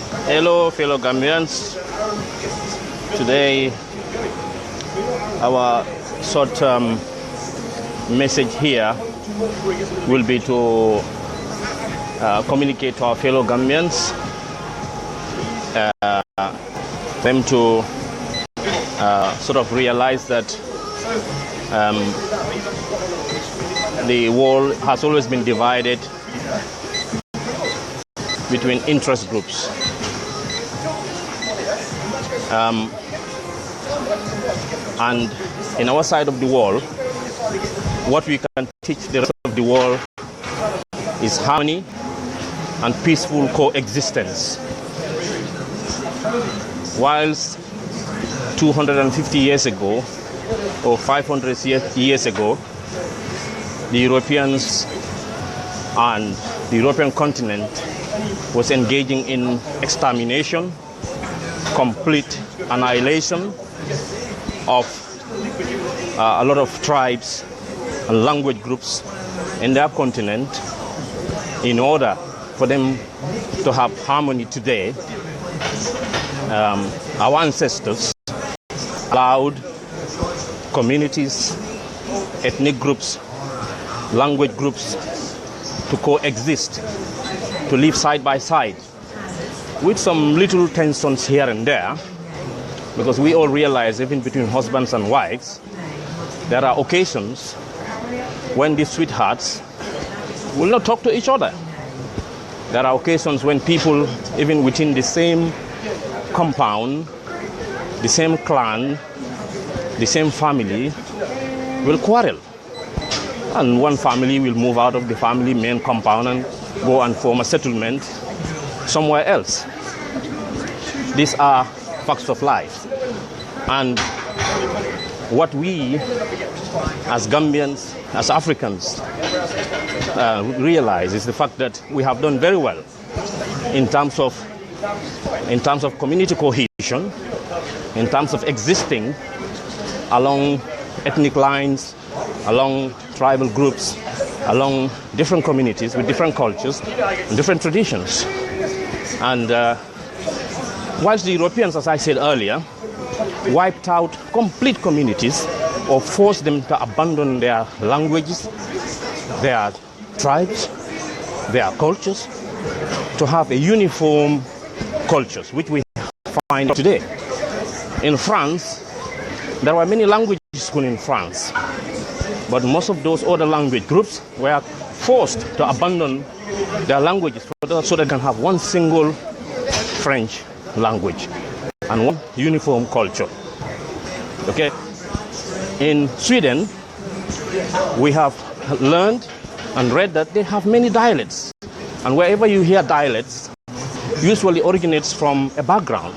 Hello, fellow Gambians. Today, our short-term message here will be to communicate to our fellow Gambians, them to sort of realize that the world has always been divided between interest groups. And in our side of the world, what we can teach the rest of the world is harmony and peaceful coexistence. Whilst 250 years ago or 500 years ago, the Europeans and the European continent was engaging in extermination, complete annihilation of a lot of tribes and language groups in their continent. In order for them to have harmony today, our ancestors allowed communities, ethnic groups, language groups to coexist, to live side by side, with some little tensions here and there, because we all realize, even between husbands and wives, there are occasions when these sweethearts will not talk to each other. There are occasions when people, even within the same compound, the same clan, the same family, will quarrel. And one family will move out of the family main compound and go and form a settlement somewhere else. These are facts of life. And what we as Gambians, as Africans, realize is the fact that we have done very well in terms of community cohesion, in terms of existing along ethnic lines, along tribal groups, along different communities with different cultures and different traditions. And whilst the Europeans, as I said earlier, wiped out complete communities or forced them to abandon their languages, their tribes, their cultures, to have a uniform cultures, which we find today. In France, there were many languages in France, but most of those other language groups were forced to abandon their languages so they can have one single French language and one uniform culture. Okay? In Sweden, we have learned and read that they have many dialects. And wherever you hear dialects, usually originates from a background,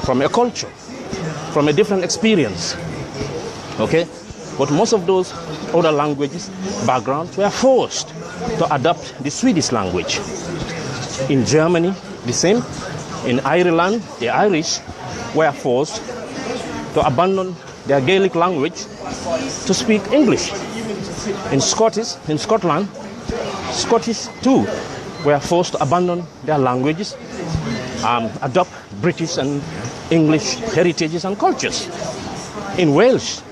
from a culture, from a different experience. Okay? But most of those other languages, backgrounds, were forced to adopt the Swedish language. In Germany, the same. In Ireland, the Irish were forced to abandon their Gaelic language to speak English. In Scotland, Scottish too were forced to abandon their languages, adopt British and English heritages and cultures. In Wales,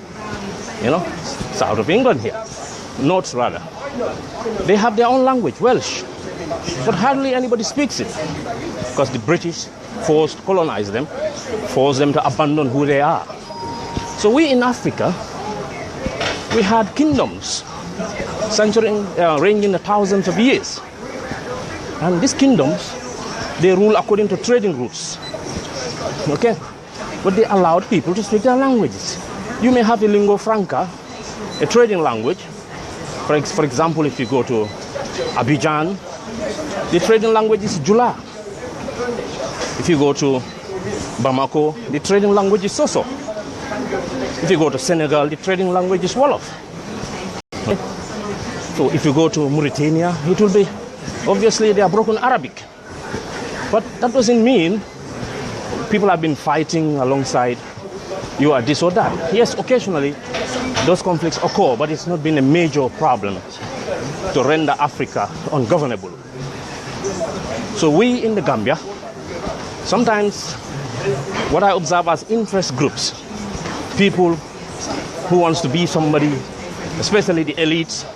south of England here, north rather, they have their own language, Welsh, but hardly anybody speaks it because the British colonized them, forced them to abandon who they are. So we in Africa, we had kingdoms ranging thousands of years. And these kingdoms, they rule according to trading routes. Okay? But they allowed people to speak their languages. You may have a lingua franca, a trading language. For example, if you go to Abidjan, the trading language is Jula. If you go to Bamako, the trading language is Soso. If you go to Senegal, the trading language is Wolof. Okay? So if you go to Mauritania, it will be, obviously they are broken Arabic. But that doesn't mean people have been fighting alongside you are this or that. Yes, occasionally those conflicts occur, but it's not been a major problem to render Africa ungovernable. So we in the Gambia, Sometimes what I observe as interest groups, people who wants to be somebody, especially the elites,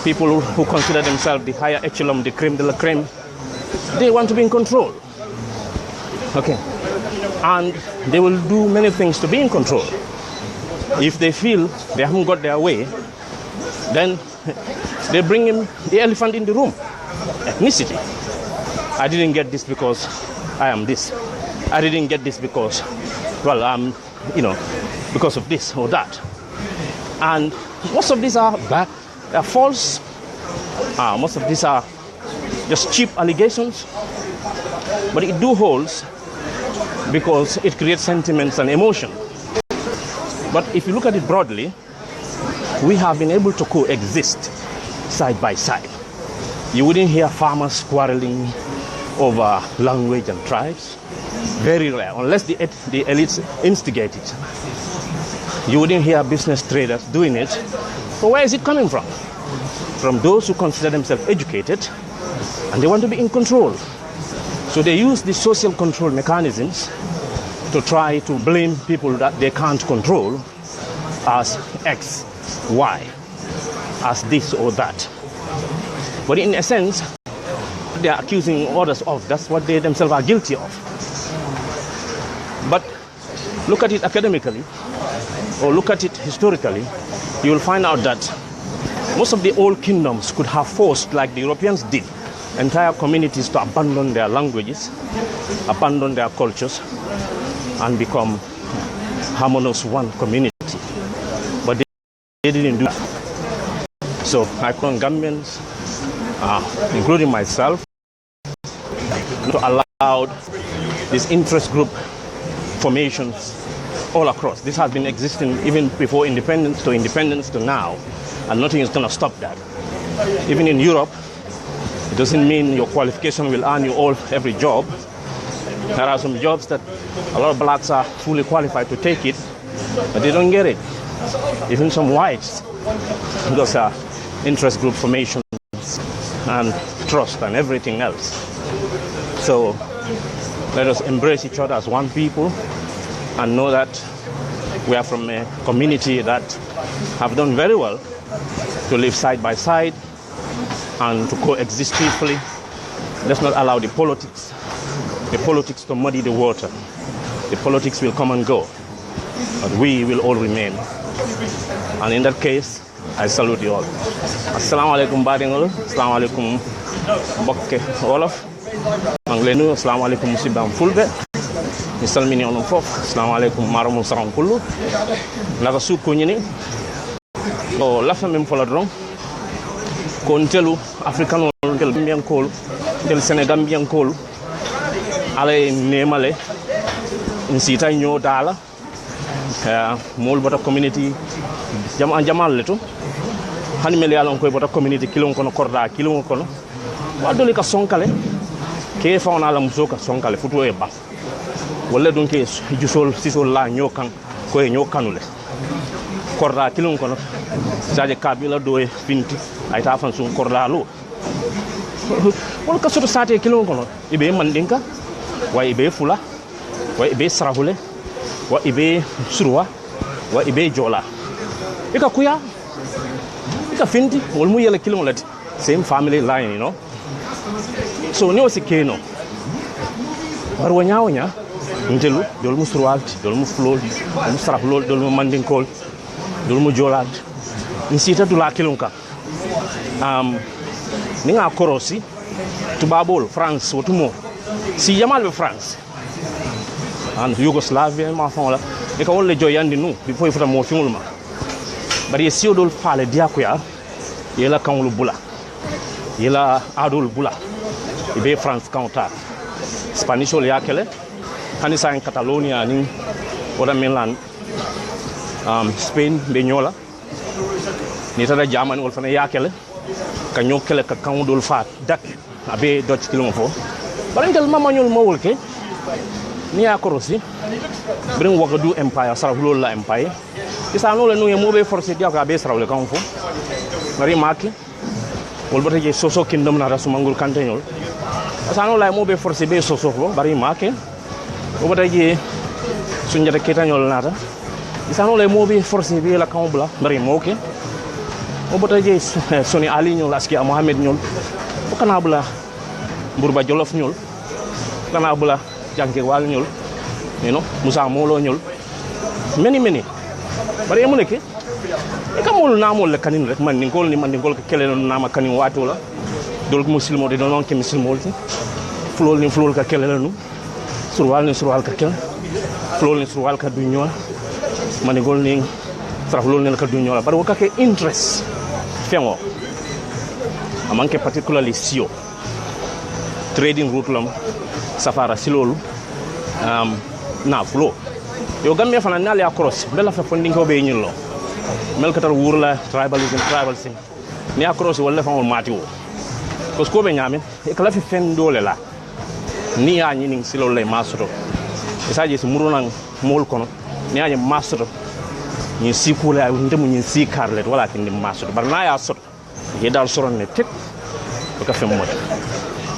people who consider themselves the higher echelon, the creme de la creme, they want to be in control. Okay. And they will do many things to be in control. If they feel they haven't got their way, then they bring in the elephant in the room, ethnicity. I didn't get this because I am this. I didn't get this because, well, I'm, because of this or that. And most of these are false. Most of these are just cheap allegations. But it do holds because it creates sentiments and emotion. But if you look at it broadly, we have been able to coexist side by side. You wouldn't hear farmers quarreling over language and tribes. Very rare, unless the elites instigate it. You wouldn't hear business traders doing it. But where is it coming from? From those who consider themselves educated and they want to be in control. So they use the social control mechanisms to try to blame people that they can't control as X, Y, as this or that. But in essence, they are accusing others of. That's what they themselves are guilty of. But look at it academically, or look at it historically, you will find out that most of the old kingdoms could have forced, like the Europeans did, entire communities to abandon their languages, abandon their cultures, and become harmonious one community. But they didn't do that. So I call on Gambians, including myself, to allow this interest group formations all across. This has been existing even before independence to now, and nothing is going to stop that. Even in Europe, it doesn't mean your qualification will earn you every job. There are some jobs that a lot of blacks are fully qualified to take it, but they don't get it. Even some whites, because interest group formations and trust and everything else. So let us embrace each other as one people and know that we are from a community that have done very well to live side by side and to coexist peacefully. Let's not allow the politics to muddy the water. The politics will come and go, but we will all remain. And in that case, I salute you all. Assalamu alaikum badingol, assalamu alaikum bokke wolof. Manglenu, assalamu alaikum musibam fulbe. Mi salmini onon fof, assalamu alaikum maramul saram kullu. Naga suko nyini. O lafa mem fola dron. Kon telu africano tel gambian kol, tel senegambian kol. Ale nemale insita nyo dala. Mol bota community jamal leto. Hani mele alon koy bota community kilon kono korda kilon kono. Wadoli ka sonkale. Ke fauna la muso ka sonkale futu e ba. Wala donc jusol sisol la nyokan ko e nyokanule. Korda kilon kono. Saje kabila do e finti ay ta fan sun korda lo. Wala ka soto sate kilon kono ibe mandinka wa ibe fula wa ibe sarahule wa ibe surwa wa ibe jola. Ika kuya ika finti wol mu yele kilon lati same family line, you know. So ni wasi keno barwa nyaawnya ndelu dol mu surwalti dol mu flol mu sarahul dol mu mandinkol dol mu jolat ni sita dula kilonka ni nga korosi tubabol France wotumo si yamal be France and Yugoslavia ma fon la e ka wolle joyandi nu bi foy futa mo fingul ma bari si odol faale diakuya yela kanwul bula yela adol bula ibe France counter Spanish ol yakele hanisa en Catalonia ni oda Milan Spain be nyola ni tada Germany ol fana yakele ka nyokele ka kanwul faat dak abe dot kilon fo barantel mama nyol mo wolke ni akorosi bring wagadu empire sarahulol la empire isa no le no mo be forcer dia ka be sarawle kan fo mari maki wol bata je soso kingdom na rasu mangul kantenyol asano la mo be forcé be sosoflo bari make o bata je sunjata ketanyol nata isano la mo be forcé be la kambla bari moke o bata je soni ali ñol aski mohammed ñol o kana bula burba jolof ñol kana bula janke wal ñol musa molo ñol many bari mu nekk e kamol namol le kanin rek man ni ngol ke kele non nama kanin wato la dol ko muslimo de non ke muslimo ti flol ka kele nu surwal ka kele flol ni surwal ka du ñol man ngol ni tra flol ni ka du ñol bari ka ke interest fengo amanke particularly sio trading route lam safara silolu na flow yo Gambia fana nali across bella fa fonding ko be ñulo mel katar wurla tribalism ni across wala fa on mati wo ko ko be ñame e kala fi fen dole la ni ya ñi ning silol lay masoro e saji su murunan mol kono ni ya masoro ni sikula ay ndemu ni sikarlet wala tin ni masoro bar na ya sot ye dal soron ne tek ko fa mo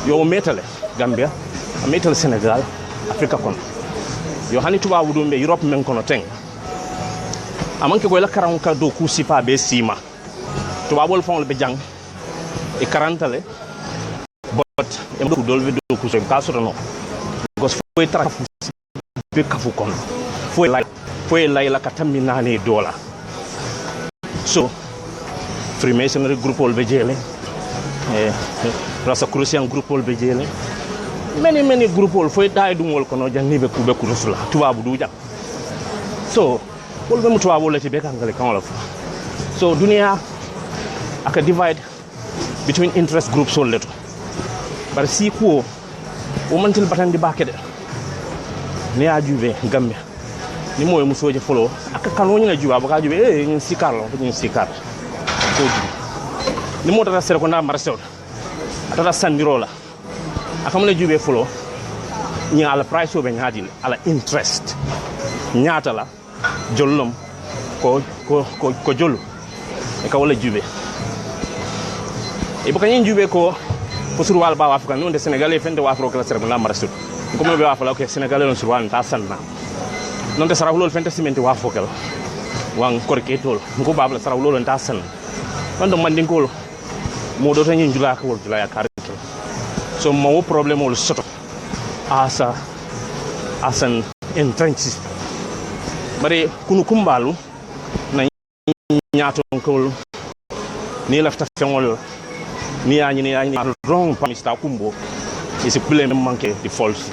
yo metale Gambia metale Senegal Africa kono yo hani tuba wudumbe Europe men kono teng amanke ko la karam ka do ku sifa be sima tuba bol fon be jang e karantale but e do dol be do ku so ka so no because foi tra be kafu kono foi lay la katamina ne dola so Freemasonry group ol be jele Rasa Crucian group ol be jele many group ol foi dai dum wol kono jang ni be ku rusula tuba bu du jang so wol be mutwa wol ti be kangale kan wala so dunia aka divide between interest groups ol leto bar si ko o mantil batandi bakede ne a juve Gambia ni moy musoje folo aka kanu ni na juba ba ka jube ni sikar ko ni mo tata ser ko na marsew atata sandirola akamule jube folo ni ala price o be ngadil ala interest nyata la jollom ko jollu e ka wala jube e baka nyin jube ko posur wal ba afrika non de sénégalais fende wa afro kala serbe na marasut ko mo be wa fala ko sénégalais non sur wan ta sanna non de sarawlol fente simenti wa fokal wan korketol ko babla sarawlol ta sanna on do mandingol mo do tan nyin jula ko jula ya kar so mo problem ol soto asan entrenched bare kunu kumbalu na nyaato ko ni lafta fengol ni yani wrong pamista kumbo isi problem manke di false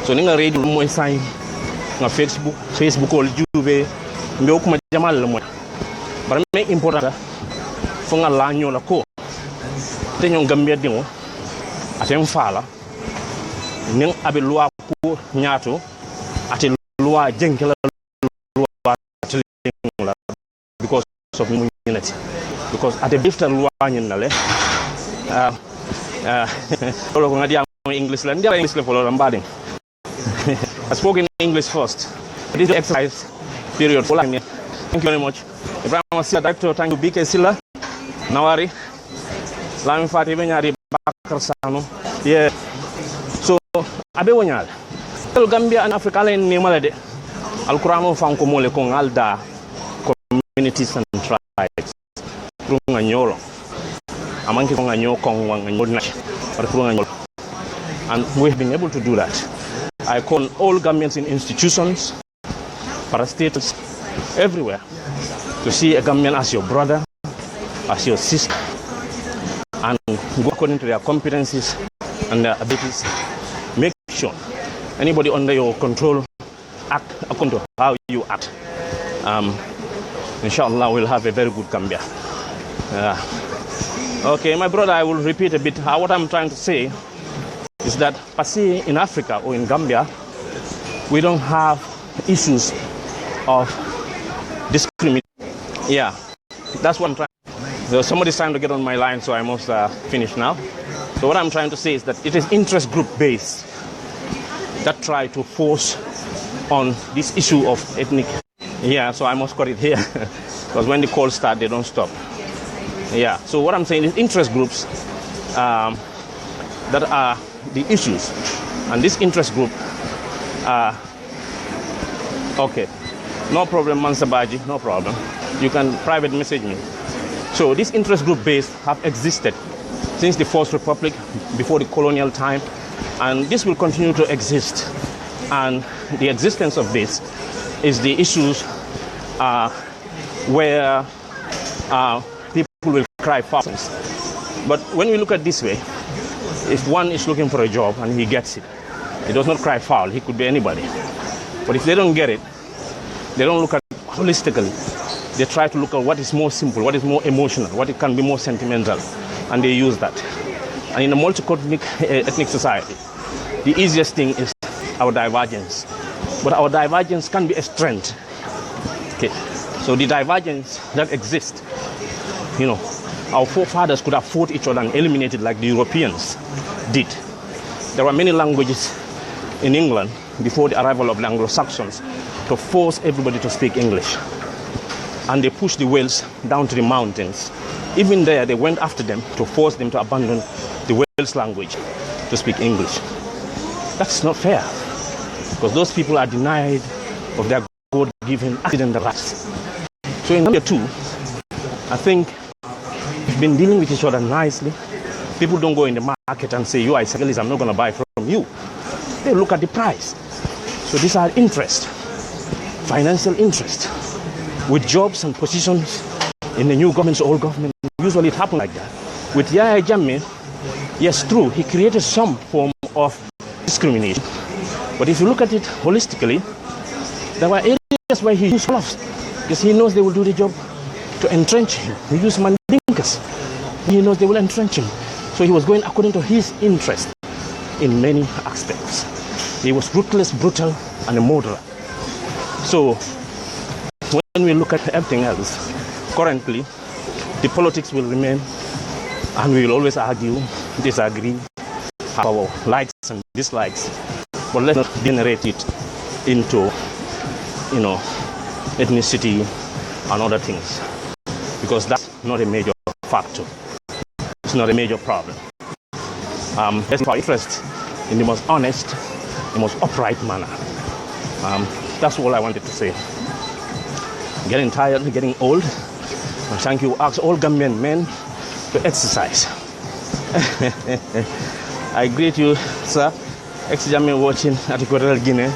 so ni nga ready moy sign nga facebook ol juve mbe ko ma jamal la moy bare me important fo nga la nyola ko te ñon Gambia dingo atem fala ning abe loi ko nyaato ate loi jenkela loi la because of unity because ate bifta loi nale ko ngadi am English la ndia English la folo mbading I spoke in English first this exercise period for thank you very much Ibrahim Silla director thank you BK Silla Nawari Lamin Fati be nyari Bakar Sano yeah so abe wonyal el Gambia and Africa len ni malade alquran fanko mole ko ngalda communities and tribes runga nyolo amanke ko nganyo ko wanga nyona par runga nyolo and we've been able to do that. I call all Gambians in institutions, parastatals, everywhere to see a Gambian as your brother, as your sister, and go according to their competencies and their abilities. Make sure anybody under your control act according to how you act. Inshallah, we'll have a very good Gambia. Okay, my brother, I will repeat a bit. What I'm trying to say is that per se in Africa or in Gambia, we don't have issues of discrimination. Yeah, that's what I'm trying. So somebody's trying to get on my line, so I must finish now. So what I'm trying to say is that it is interest group based that try to force on this issue of ethnic. Yeah, so I must cut it here because when the calls start, they don't stop. Yeah, so what I'm saying is interest groups that are the issues. And this interest group, okay, no problem, Mansabaji, no problem. You can private message me. So this interest group base have existed since the First Republic, before the colonial time, and this will continue to exist. And the existence of this is the issues where people will cry foul. But when we look at this way, if one is looking for a job and he gets it, he does not cry foul. He could be anybody. But if they don't get it, they don't look at it holistically. They try to look at what is more simple, what is more emotional, what it can be more sentimental, and they use that. And in a multi-ethnic society, the easiest thing is our divergence. But our divergence can be a strength. Okay. So the divergence that exists, you know, our forefathers could have fought each other and eliminated like the Europeans did. There were many languages in England before the arrival of the Anglo-Saxons to force everybody to speak English. And they pushed the Wales down to the mountains. Even there, they went after them to force them to abandon the Wales language to speak English. That's not fair, because those people are denied of their God-given accident rights. So in Gambia too, I think we've been dealing with each other nicely. People don't go in the market and say, you are a Senegalese, I'm not going to buy from you. They look at the price. So these are interest, financial interest, with jobs and positions in the new governments, old government. Usually it happens like that. With Yahya Jammeh, yes, true, he created some form of discrimination. But if you look at it holistically, there were areas where he used gloves, because he knows they will do the job to entrench him. He used mandinkas. He knows they will entrench him. So he was going according to his interest in many aspects. He was ruthless, brutal, and a murderer. So when we look at everything else, currently, the politics will remain, and we will always argue, disagree, have our likes and dislikes, but let's not generate it into, you know, ethnicity and other things, because that's not a major factor. It's not a major problem. Let's our interest in the most honest, the most upright manner. That's all I wanted to say. Getting tired, getting old. And thank you. Ask all Gambian men to exercise. I greet you, sir. Ex-Jamaican watching at Equatorial Guinea.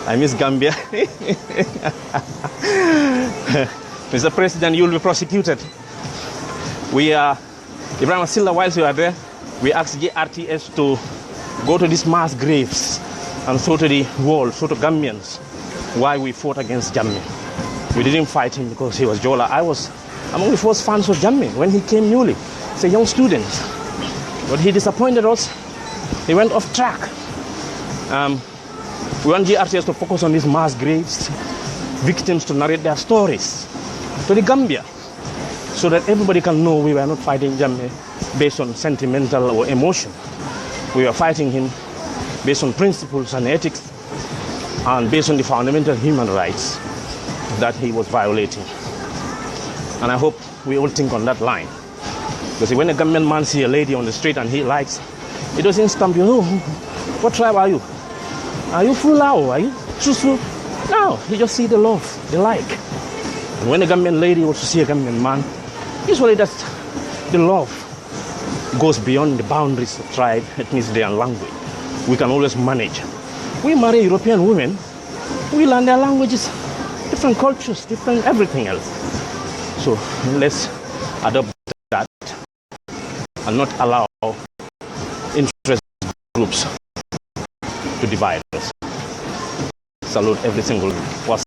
I miss Gambia. Mr. President, you will be prosecuted. We are, Ibrahim Silla, whilst you are there, we asked GRTS to go to these mass graves and show to the world, show to Gambians why we fought against Jammeh. We didn't fight him because he was Jola. I was among the first fans of Jammeh when he came newly. He's a young student. But he disappointed us. He went off track. We want GRTS to focus on these mass graves, victims to narrate their stories to the Gambia, so that everybody can know we were not fighting Jammeh based on sentimental or emotion. We were fighting him based on principles and ethics, and based on the fundamental human rights that he was violating. And I hope we all think on that line. Because when a Gambian man sees a lady on the street and he likes, he doesn't stamp you. Oh, what tribe are you? Are you Fulao? Are you Susu? No, he just see the love, the like. And when a Gambian lady also see a Gambian man, usually that's the love goes beyond the boundaries of tribe, ethnicity, and language. We can always manage. We marry European women, we learn their languages, different cultures, different everything else. So let's adopt that and not allow interest groups to divide us. Salute every single person.